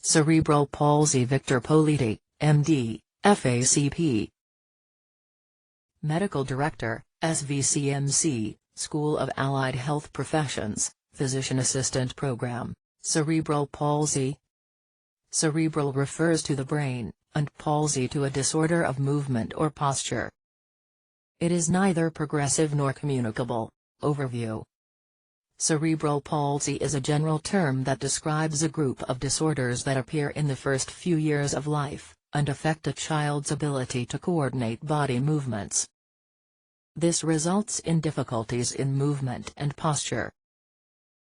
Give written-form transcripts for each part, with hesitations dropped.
Cerebral Palsy Victor Politi, MD, FACP. Medical Director, SVCMC, School of Allied Health Professions, Physician Assistant Program, Cerebral Palsy. Cerebral refers to the brain, and palsy to a disorder of movement or posture. It is neither progressive nor communicable. Overview. Cerebral palsy is a general term that describes a group of disorders that appear in the first few years of life, and affect a child's ability to coordinate body movements. This results in difficulties in movement and posture.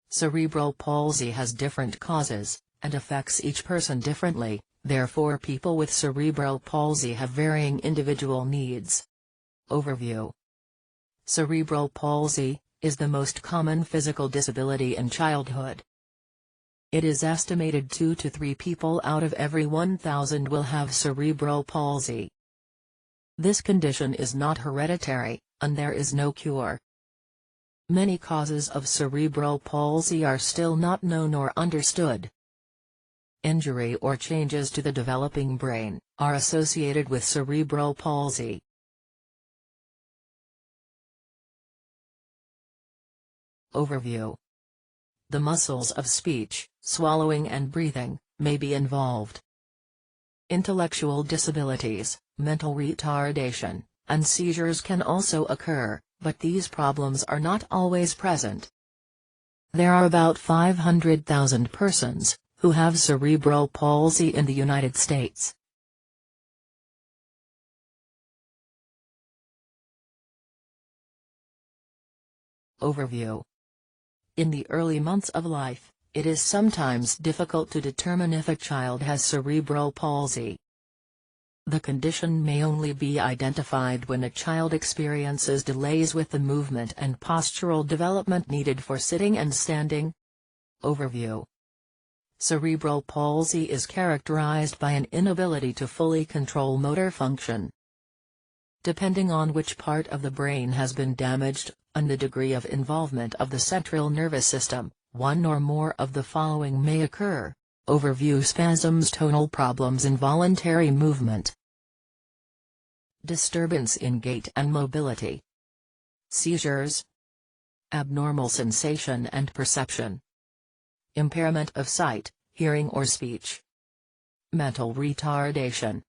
Cerebral palsy has different causes, and affects each person differently, therefore people with cerebral palsy have varying individual needs. Overview. Cerebral palsy is the most common physical disability in childhood. It is estimated 2 to 3 people out of every 1,000 will have cerebral palsy. This condition is not hereditary, and there is no cure. Many causes of cerebral palsy are still not known or understood. Injury or changes to the developing brain are associated with cerebral palsy. Overview. The muscles of speech, swallowing and breathing, may be involved. Intellectual disabilities, mental retardation, and seizures can also occur, but these problems are not always present. There are about 500,000 persons who have cerebral palsy in the United States. Overview. In the early months of life, it is sometimes difficult to determine if a child has cerebral palsy. The condition may only be identified when a child experiences delays with the movement and postural development needed for sitting and standing. Overview. Cerebral palsy is characterized by an inability to fully control motor function. Depending on which part of the brain has been damaged, and the degree of involvement of the central nervous system, one or more of the following may occur. Overview. Spasms, tonal problems, involuntary movement, disturbance in gait and mobility, seizures, abnormal sensation and perception, impairment of sight, hearing or speech, mental retardation.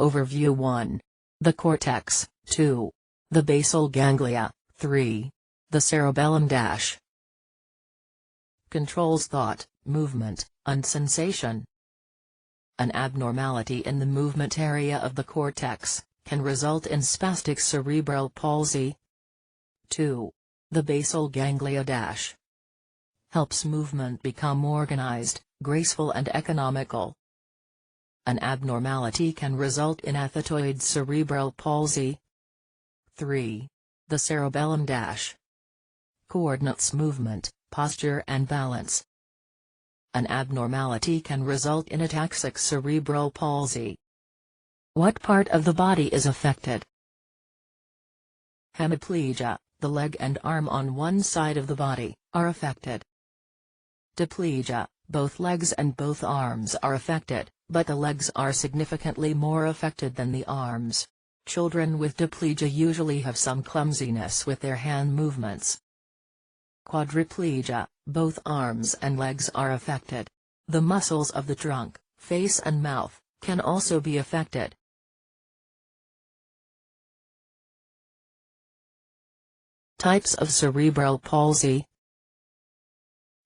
Overview. 1. The cortex. 2. The basal ganglia. 3. The cerebellum. Controls thought, movement, and sensation. An abnormality in the movement area of the cortex can result in spastic cerebral palsy. 2. The basal ganglia helps movement become organized, graceful and economical. An abnormality can result in athetoid cerebral palsy. 3. The cerebellum coordinates movement, posture and balance. An abnormality can result in ataxic cerebral palsy. What part of the body is affected? Hemiplegia, the leg and arm on one side of the body, are affected. Diplegia, both legs and both arms are affected, but the legs are significantly more affected than the arms. Children with diplegia usually have some clumsiness with their hand movements. Quadriplegia, both arms and legs are affected. The muscles of the trunk, face and mouth, can also be affected. Types of cerebral palsy.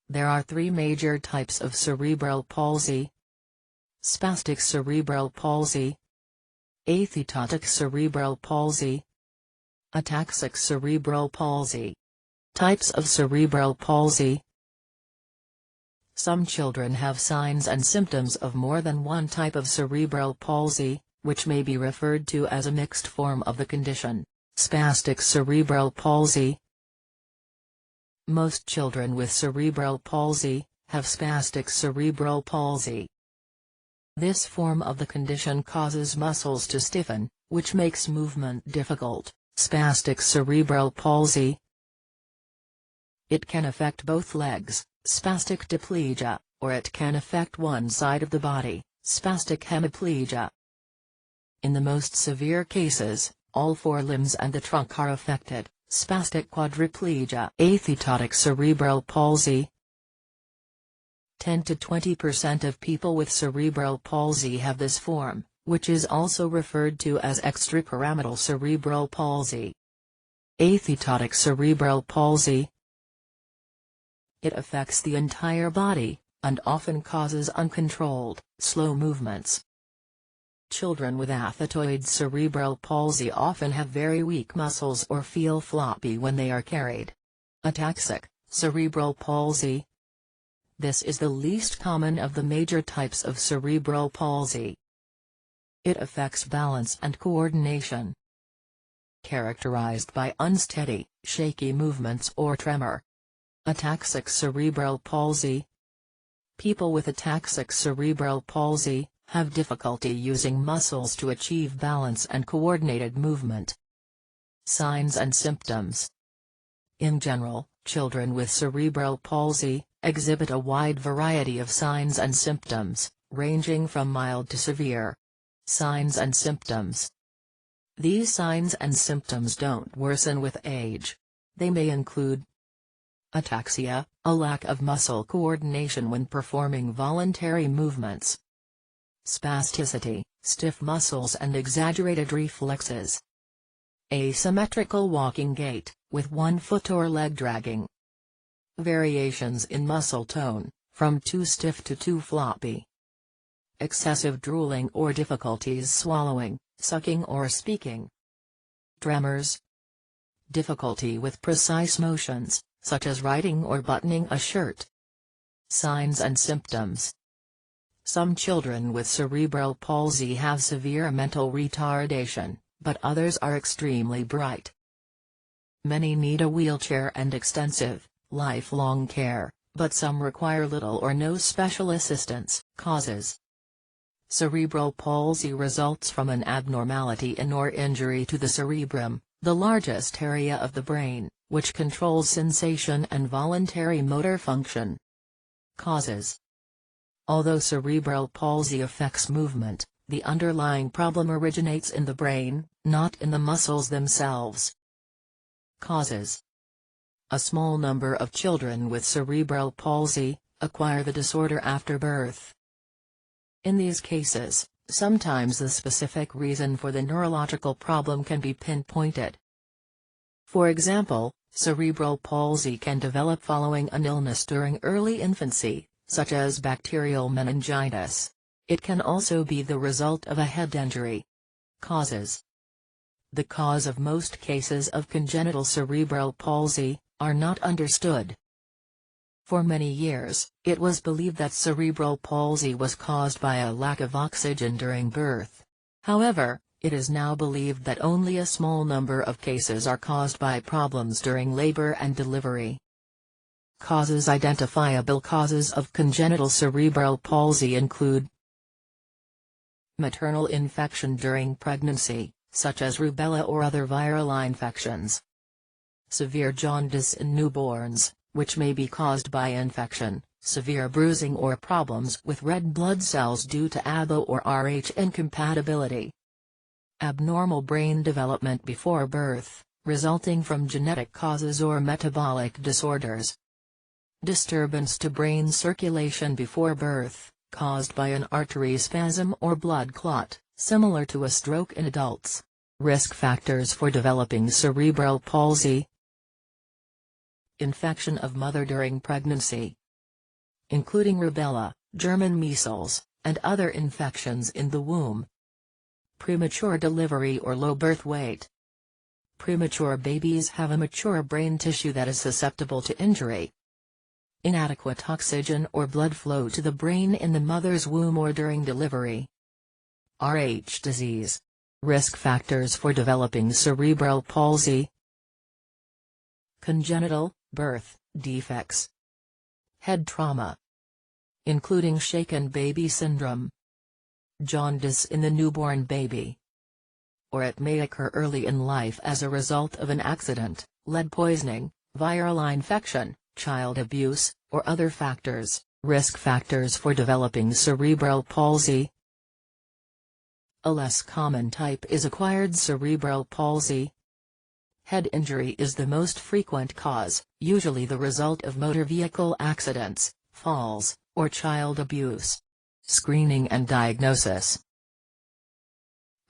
There are 3 major types of cerebral palsy: spastic cerebral palsy, athetotic cerebral palsy, ataxic cerebral palsy. Types of cerebral palsy. Some children have signs and symptoms of more than one type of cerebral palsy, which may be referred to as a mixed form of the condition, spastic cerebral palsy. Most children with cerebral palsy have spastic cerebral palsy. This form of the condition causes muscles to stiffen, which makes movement difficult. Spastic cerebral palsy. It can affect both legs, spastic diplegia, or it can affect one side of the body, spastic hemiplegia. In the most severe cases, all four limbs and the trunk are affected, spastic quadriplegia. Athetotic cerebral palsy. 10 to 20% of people with cerebral palsy have this form, which is also referred to as extrapyramidal cerebral palsy. Athetotic cerebral palsy. It affects the entire body, and often causes uncontrolled, slow movements. Children with athetoid cerebral palsy often have very weak muscles or feel floppy when they are carried. Ataxic cerebral palsy. This is the least common of the major types of cerebral palsy. It affects balance and coordination. Characterized by unsteady, shaky movements or tremor. Ataxic cerebral palsy. People with ataxic cerebral palsy have difficulty using muscles to achieve balance and coordinated movement. Signs and symptoms. In general, children with cerebral palsy exhibit a wide variety of signs and symptoms, ranging from mild to severe. Signs and symptoms. These signs and symptoms don't worsen with age. They may include ataxia, a lack of muscle coordination when performing voluntary movements. Spasticity, stiff muscles and exaggerated reflexes. Asymmetrical walking gait, with one foot or leg dragging. Variations in muscle tone, from too stiff to too floppy. Excessive drooling or difficulties swallowing, sucking or speaking. Tremors. Difficulty with precise motions, such as writing or buttoning a shirt. Signs and symptoms. Some children with cerebral palsy have severe mental retardation, but others are extremely bright. Many need a wheelchair and extensive, lifelong care, but some require little or no special assistance. Causes. Cerebral palsy results from an abnormality in or injury to the cerebrum, the largest area of the brain, which controls sensation and voluntary motor function. Causes. Although cerebral palsy affects movement, the underlying problem originates in the brain, not in the muscles themselves. Causes. A small number of children with cerebral palsy acquire the disorder after birth. In these cases, sometimes the specific reason for the neurological problem can be pinpointed. For example, cerebral palsy can develop following an illness during early infancy, such as bacterial meningitis. It can also be the result of a head injury. Causes. The cause of most cases of congenital cerebral palsy are not understood. For many years, it was believed that cerebral palsy was caused by a lack of oxygen during birth. However, it is now believed that only a small number of cases are caused by problems during labor and delivery. Causes. Identifiable causes of congenital cerebral palsy include maternal infection during pregnancy, such as rubella or other viral infections. Severe jaundice in newborns, which may be caused by infection, severe bruising or problems with red blood cells due to ABO or Rh incompatibility. Abnormal brain development before birth, resulting from genetic causes or metabolic disorders. Disturbance to brain circulation before birth, caused by an artery spasm or blood clot, similar to a stroke in adults. Risk factors for developing cerebral palsy. Infection of mother during pregnancy, including rubella, German measles, and other infections in the womb. Premature delivery or low birth weight. Premature babies have immature brain tissue that is susceptible to injury. Inadequate oxygen or blood flow to the brain in the mother's womb or during delivery. Rh disease. Risk factors for developing cerebral palsy. Congenital, birth, defects. Head trauma, including shaken baby syndrome. Jaundice in the newborn baby. Or it may occur early in life as a result of an accident, lead poisoning, viral infection, child abuse, or other factors. Risk factors for developing cerebral palsy. A less common type is acquired cerebral palsy. Head injury is the most frequent cause, usually the result of motor vehicle accidents, falls, or child abuse. Screening and diagnosis.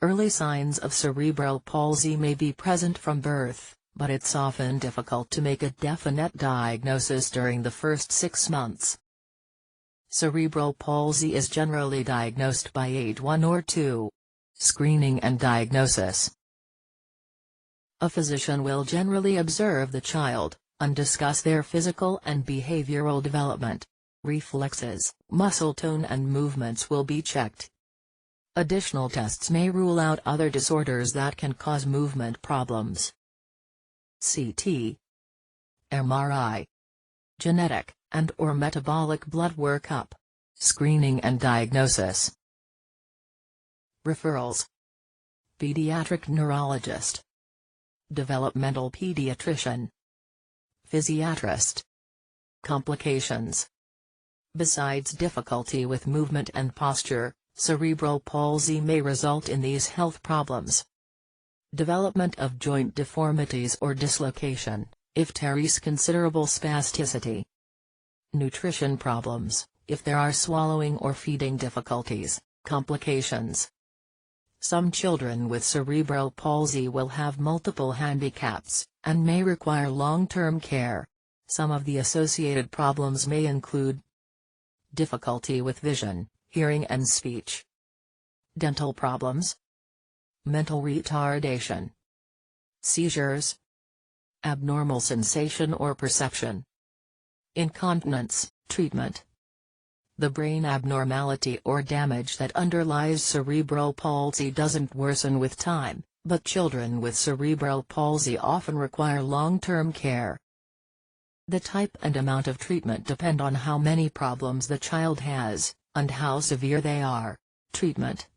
Early signs of cerebral palsy may be present from birth, but it's often difficult to make a definite diagnosis during the first 6 months. Cerebral palsy is generally diagnosed by age 1 or 2. Screening and diagnosis. A physician will generally observe the child, and discuss their physical and behavioral development. Reflexes, muscle tone and movements will be checked. Additional tests may rule out other disorders that can cause movement problems. CT, MRI, genetic, and/or metabolic blood workup. Screening and diagnosis. Referrals. Pediatric neurologist, developmental pediatrician, physiatrist. Complications. Besides difficulty with movement and posture, cerebral palsy may result in these health problems. Development of joint deformities or dislocation, if there is considerable spasticity. Nutrition problems, if there are swallowing or feeding difficulties. Complications. Some children with cerebral palsy will have multiple handicaps, and may require long-term care. Some of the associated problems may include difficulty with vision, hearing and speech, dental problems, mental retardation, seizures, abnormal sensation or perception, incontinence. Treatment. The brain abnormality or damage that underlies cerebral palsy doesn't worsen with time, but children with cerebral palsy often require long-term care. The type and amount of treatment depend on how many problems the child has, and how severe they are. Treatment.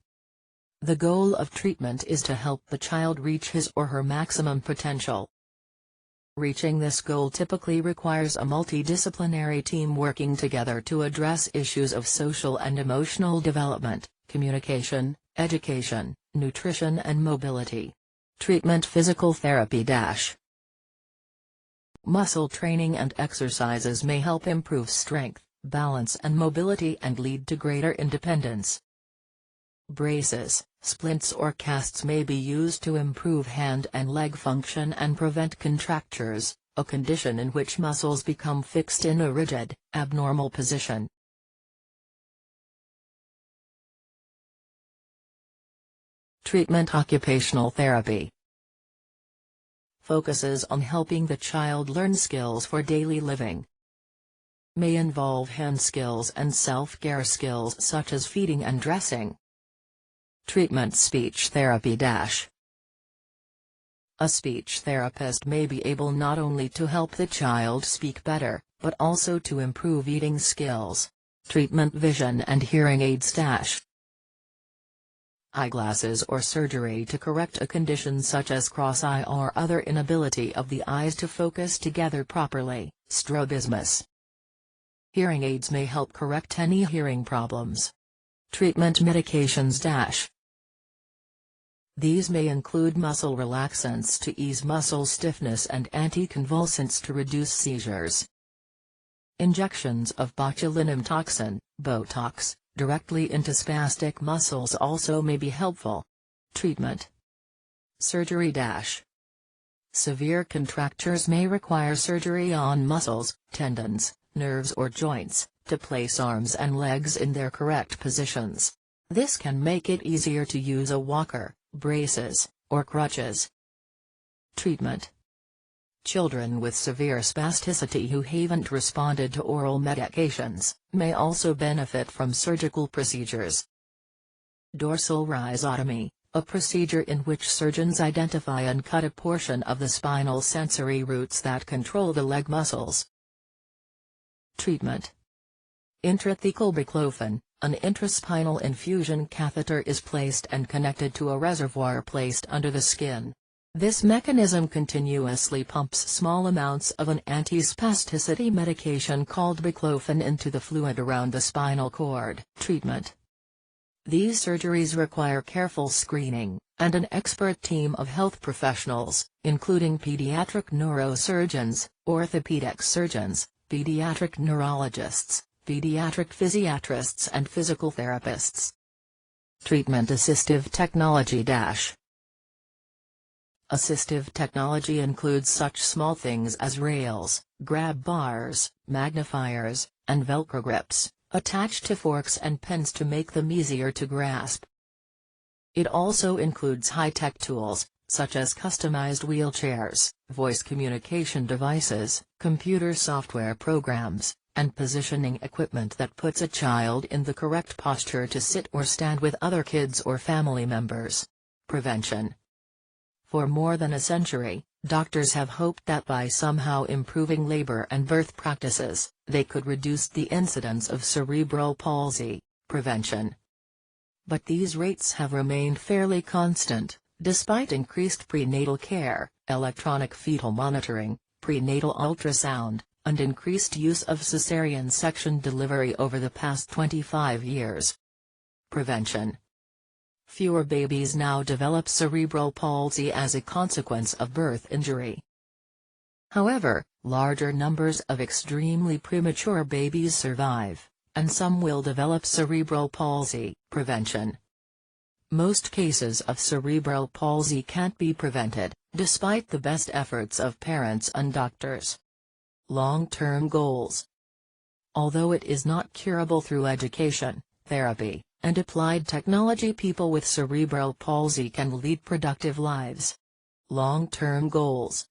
The goal of treatment is to help the child reach his or her maximum potential. Reaching this goal typically requires a multidisciplinary team working together to address issues of social and emotional development, communication, education, nutrition and mobility. Treatment. Physical therapy. Muscle training and exercises may help improve strength, balance and mobility and lead to greater independence. Braces, splints or casts may be used to improve hand and leg function and prevent contractures, a condition in which muscles become fixed in a rigid, abnormal position. Treatment. Occupational therapy focuses on helping the child learn skills for daily living. May involve hand skills and self-care skills such as feeding and dressing. Treatment. Speech therapy. A speech therapist may be able not only to help the child speak better, but also to improve eating skills. Treatment. Vision and hearing aids. Eyeglasses or surgery to correct a condition such as cross-eye or other inability of the eyes to focus together properly, strabismus. Hearing aids may help correct any hearing problems. Treatment. Medications. These may include muscle relaxants to ease muscle stiffness and anticonvulsants to reduce seizures. Injections of botulinum toxin, Botox, directly into spastic muscles also may be helpful. Treatment. Surgery. Severe contractures may require surgery on muscles, tendons, nerves or joints, to place arms and legs in their correct positions. This can make it easier to use a walker, braces, or crutches. Treatment. Children with severe spasticity who haven't responded to oral medications, may also benefit from surgical procedures. Dorsal rhizotomy, a procedure in which surgeons identify and cut a portion of the spinal sensory roots that control the leg muscles. Treatment. Intrathecal baclofen, an intraspinal infusion catheter is placed and connected to a reservoir placed under the skin. This mechanism continuously pumps small amounts of an anti-spasticity medication called baclofen into the fluid around the spinal cord. Treatment. These surgeries require careful screening, and an expert team of health professionals, including pediatric neurosurgeons, orthopedic surgeons, pediatric neurologists, pediatric physiatrists and physical therapists. Treatment assistive technology Assistive technology includes such small things as rails, grab bars, magnifiers, and Velcro grips, attached to forks and pens to make them easier to grasp. It also includes high-tech tools, such as customized wheelchairs, voice communication devices, computer software programs, and positioning equipment that puts a child in the correct posture to sit or stand with other kids or family members. Prevention. For more than a century, doctors have hoped that by somehow improving labor and birth practices, they could reduce the incidence of cerebral palsy. Prevention. But these rates have remained fairly constant, despite increased prenatal care, electronic fetal monitoring, prenatal ultrasound, and increased use of cesarean section delivery over the past 25 years. Prevention. Fewer babies now develop cerebral palsy as a consequence of birth injury. However, larger numbers of extremely premature babies survive, and some will develop cerebral palsy. Prevention. Most cases of cerebral palsy can't be prevented, despite the best efforts of parents and doctors. Long-term goals. Although it is not curable through education, therapy, and applied technology, people with cerebral palsy can lead productive lives. Long-term goals.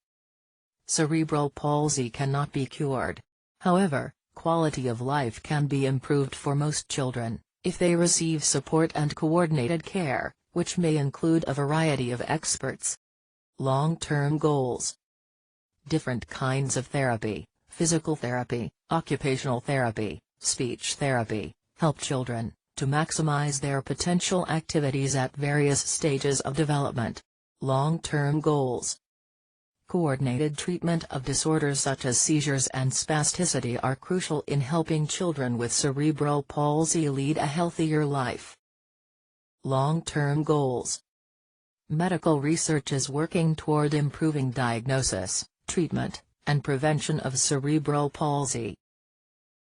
Cerebral palsy cannot be cured. However, quality of life can be improved for most children, if they receive support and coordinated care, which may include a variety of experts. Long-term goals. Different kinds of therapy, physical therapy, occupational therapy, speech therapy, help children to maximize their potential activities at various stages of development. Long-term goals. Coordinated treatment of disorders such as seizures and spasticity are crucial in helping children with cerebral palsy lead a healthier life. Long-term goals. Medical research is working toward improving diagnosis, treatment, and prevention of cerebral palsy.